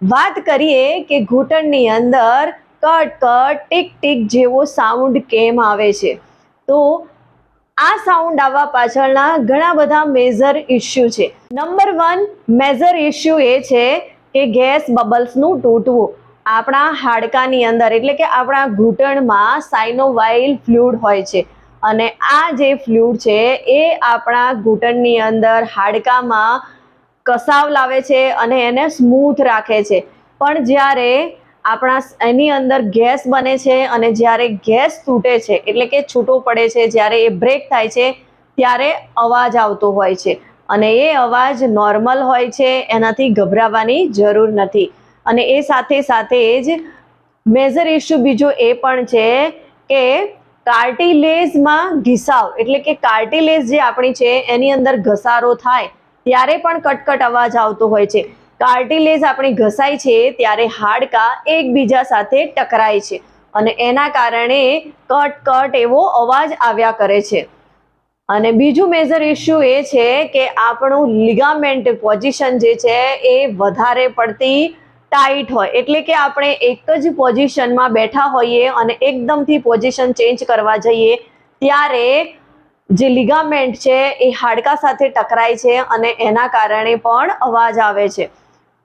વાત કરીએ કે ઘૂંટણની અંદર કટ કટ ટીક ટીક જેવો સાઉન્ડ કેમ આવે છે, તો આ સાઉન્ડ આવવા પાછળના ઘણા બધા મેજર ઇશ્યુ છે. નંબર 1 મેજર ઇશ્યુ એ છે કે ગેસ બબલ્સનું તૂટવું. આપણા હાડકાની અંદર એટલે કે આપણા ઘૂંટણમાં સાઇનોવાઇલ ફ્લુઇડ હોય છે અને આ જે ફ્લુઇડ છે એ આપણા ઘૂંટણની અંદર હાડકામાં કસાવ લાવે છે અને એને સ્મૂથ રાખે છે. પણ જ્યારે આપણા એની અંદર ગેસ બને છે અને જ્યારે ગેસ તૂટે છે એટલે કે છૂટો પડે છે, જ્યારે એ બ્રેક થાય છે ત્યારે અવાજ આવતો હોય છે અને એ અવાજ નોર્મલ હોય છે, એનાથી ગભરાવાની જરૂર નથી. અને એ સાથે સાથે જ મેજર ઇશ્યુ બીજો એ પણ છે કે કાર્ટિલેજમાં ઘિસાવ એટલે કે કાર્ટિલેજ જે આપણી છે એની અંદર ઘસારો થાય ત્યારે પણ કટકટ અવાજ આવતો હોય છે. કાર્ટિલેજ આપણી ઘસાય છે ત્યારે હાડકા એકબીજા સાથે ટકરાય છે અને એના કારણે કટ કટ એવો અવાજ આવ્યા કરે છે. અને બીજું મેજર ઇશ્યુ એ છે કે આપણું લિગામેન્ટ પોઝિશન જે છે એ વધારે પડતી ટાઈટ હોય એટલે કે આપણે એક જ પોઝિશનમાં બેઠા હોઈએ અને એકદમથી પોઝિશન ચેન્જ કરવા જઈએ ત્યારે જે લિગામેન્ટ છે એ હાડકા સાથે ટકરાય છે અને એના કારણે પણ અવાજ આવે છે.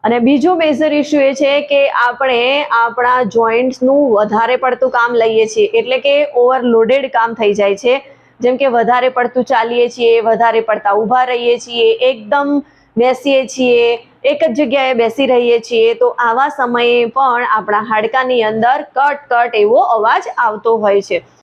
અને બીજો મેજર ઇશ્યુ એ છે કે આપણે આપણા જોઈન્ટ્સનું વધારે પડતું કામ લઈએ છીએ એટલે કે ઓવરલોડેડ કામ થઈ જાય છે. જેમ કે વધારે પડતું ચાલીએ છીએ, વધારે પડતા ઊભા રહીએ છીએ, એકદમ બેસીએ છીએ, એક જ જગ્યાએ બેસી રહીએ છીએ, તો આવા સમયે પણ આપણા હાડકાની અંદર કટ કટ એવો અવાજ આવતો હોય છે.